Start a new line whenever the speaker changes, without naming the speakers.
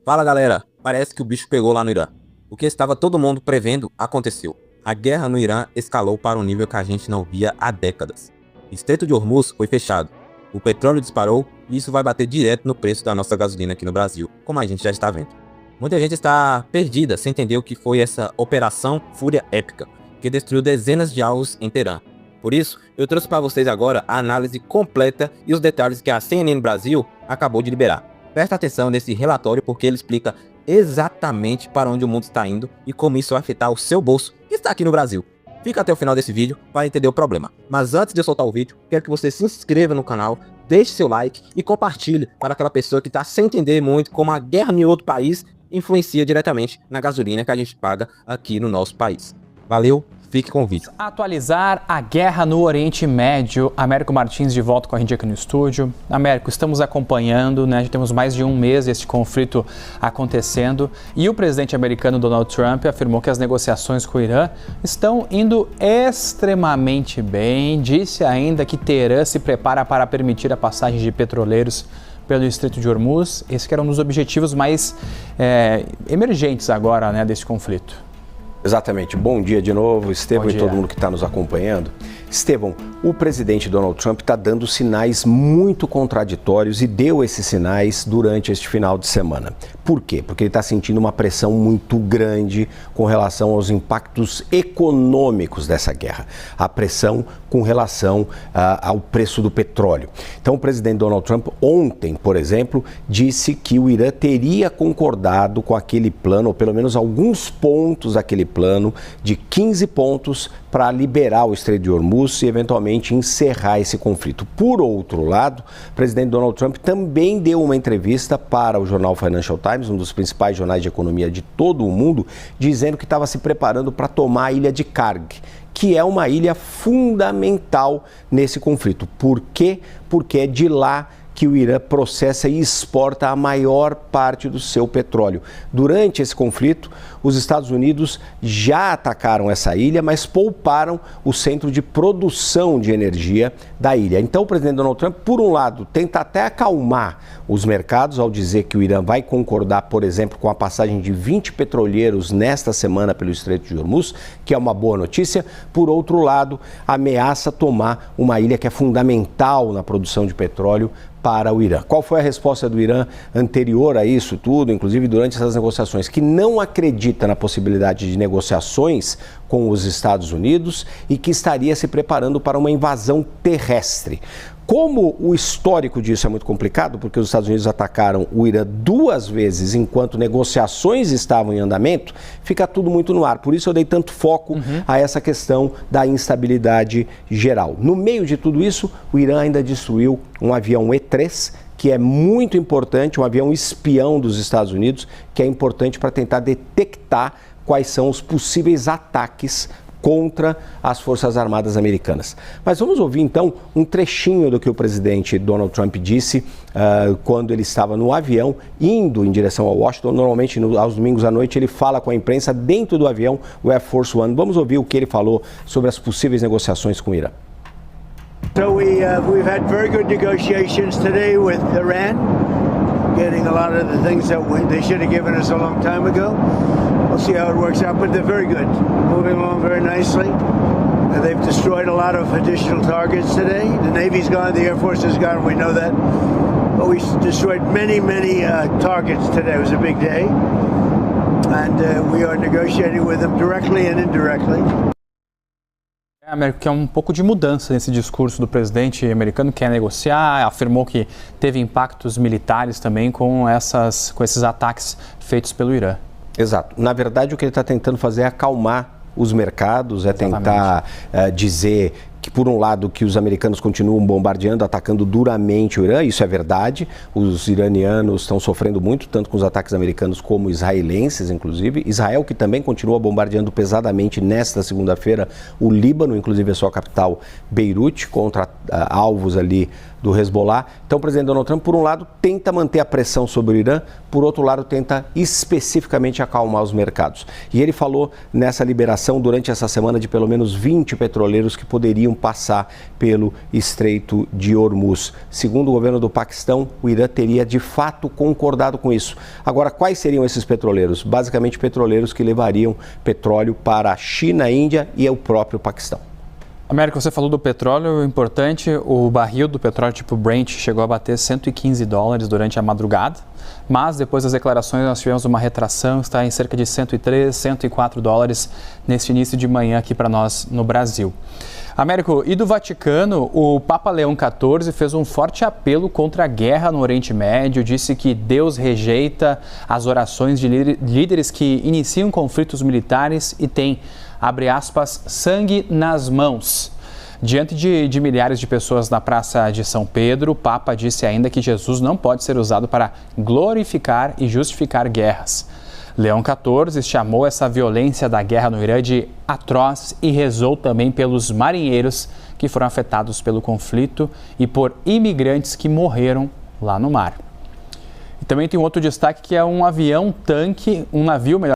Fala galera, parece que o bicho pegou lá no Irã. O que estava todo mundo prevendo aconteceu. A guerra no Irã escalou para um nível que a gente não via há décadas. O Estreito de Hormuz foi fechado. O petróleo disparou e isso vai bater direto no preço da nossa gasolina aqui no Brasil, como a gente já está vendo. Muita gente está perdida sem entender o que foi essa Operação Fúria Épica, que destruiu dezenas de alvos em Teherã. Por isso, eu trouxe para vocês agora a análise completa e os detalhes que a CNN Brasil acabou de liberar. Presta atenção nesse relatório porque ele explica exatamente para onde o mundo está indo e como isso vai afetar o seu bolso que está aqui no Brasil. Fica até o final desse vídeo para entender o problema. Mas antes de eu soltar o vídeo, quero que você se inscreva no canal, deixe seu like e compartilhe para aquela pessoa que está sem entender muito como a guerra em outro país influencia diretamente na gasolina que a gente paga aqui no nosso país. Valeu! Fique com o vídeo.
Atualizar a guerra no Oriente Médio. Américo Martins de volta com a gente aqui no estúdio. Américo, estamos acompanhando, né? Já temos mais de um mês este conflito acontecendo e o presidente americano Donald Trump afirmou que as negociações com o Irã estão indo extremamente bem. Disse ainda que Teherã se prepara para permitir a passagem de petroleiros pelo Estreito de Hormuz. Esse que era um dos objetivos mais emergentes agora, né, desse conflito.
Exatamente. Bom dia de novo, Estevão e todo mundo que está nos acompanhando. Estevão, o presidente Donald Trump está dando sinais muito contraditórios e deu esses sinais durante este final de semana. Por quê? Porque ele está sentindo uma pressão muito grande com relação aos impactos econômicos dessa guerra. A pressão com relação ao preço do petróleo. Então, o presidente Donald Trump ontem, por exemplo, disse que o Irã teria concordado com aquele plano, ou pelo menos alguns pontos daquele plano, de 15 pontos para liberar o Estreito de Hormuz e eventualmente encerrar esse conflito. Por outro lado, o presidente Donald Trump também deu uma entrevista para o jornal Financial Times, um dos principais jornais de economia de todo o mundo, dizendo que estava se preparando para tomar a ilha de Karg, que é uma ilha fundamental nesse conflito. Por quê? Porque é de lá que o Irã processa e exporta a maior parte do seu petróleo. Durante esse conflito, os Estados Unidos já atacaram essa ilha, mas pouparam o centro de produção de energia da ilha. Então, o presidente Donald Trump, por um lado, tenta até acalmar os mercados ao dizer que o Irã vai concordar, por exemplo, com a passagem de 20 petroleiros nesta semana pelo Estreito de Hormuz, que é uma boa notícia. Por outro lado, ameaça tomar uma ilha que é fundamental na produção de petróleo para o Irã. Qual foi a resposta do Irã anterior a isso tudo, inclusive durante essas negociações? Que não acredita na possibilidade de negociações com os Estados Unidos e que estaria se preparando para uma invasão terrestre. Como o histórico disso é muito complicado, porque os Estados Unidos atacaram o Irã 2 vezes enquanto negociações estavam em andamento, fica tudo muito no ar. Por isso eu dei tanto foco a essa questão da instabilidade geral. No meio de tudo isso, o Irã ainda destruiu um avião E-3, que é muito importante, um avião espião dos Estados Unidos, que é importante para tentar detectar quais são os possíveis ataques contra as Forças Armadas Americanas. Mas vamos ouvir então um trechinho do que o presidente Donald Trump disse quando ele estava no avião indo em direção a Washington. Normalmente aos domingos à noite ele fala com a imprensa dentro do avião, o Air Force One. Vamos ouvir o que ele falou sobre as possíveis negociações com o Irã.
So we've had very good negotiations today with Iran, getting a lot of the things that they should have given us a long time ago. We'll see how it works out, but they're very good, moving along very nicely. They've destroyed a lot of additional targets today. The Navy's gone, the Air Force is gone, we know that. But we destroyed many targets today. It was a big day. And we are negotiating with them directly and indirectly.
Américo, que é um pouco de mudança nesse discurso do presidente americano, que quer negociar, afirmou que teve impactos militares também com esses ataques feitos pelo Irã.
Exato. Na verdade, o que ele está tentando fazer é acalmar os mercados, é tentar dizer que, por um lado, que os americanos continuam bombardeando, atacando duramente o Irã, isso é verdade. Os iranianos estão sofrendo muito, tanto com os ataques americanos como israelenses, inclusive. Israel, que também continua bombardeando pesadamente nesta segunda-feira o Líbano, inclusive a sua capital, Beirute, contra alvos ali do Hezbollah. Então, o presidente Donald Trump, por um lado, tenta manter a pressão sobre o Irã, por outro lado, tenta especificamente acalmar os mercados. E ele falou nessa liberação durante essa semana de pelo menos 20 petroleiros que poderiam poderiam passar pelo Estreito de Hormuz. Segundo o governo do Paquistão, o Irã teria de fato concordado com isso. Agora, quais seriam esses petroleiros? Basicamente, petroleiros que levariam petróleo para a China, a Índia e o próprio Paquistão.
Américo, você falou do petróleo, importante, o barril do petróleo tipo Brent chegou a bater $115 durante a madrugada, mas depois das declarações nós tivemos uma retração, está em cerca de $103, $104 neste início de manhã aqui para nós no Brasil. Américo, e do Vaticano, o Papa Leão XIV fez um forte apelo contra a guerra no Oriente Médio, disse que Deus rejeita as orações de líderes que iniciam conflitos militares e tem, abre aspas, sangue nas mãos. Diante de milhares de pessoas na Praça de São Pedro, o Papa disse ainda que Jesus não pode ser usado para glorificar e justificar guerras. Leão XIV chamou essa violência da guerra no Irã de atroz e rezou também pelos marinheiros que foram afetados pelo conflito e por imigrantes que morreram lá no mar. E também tem um outro destaque que é um navio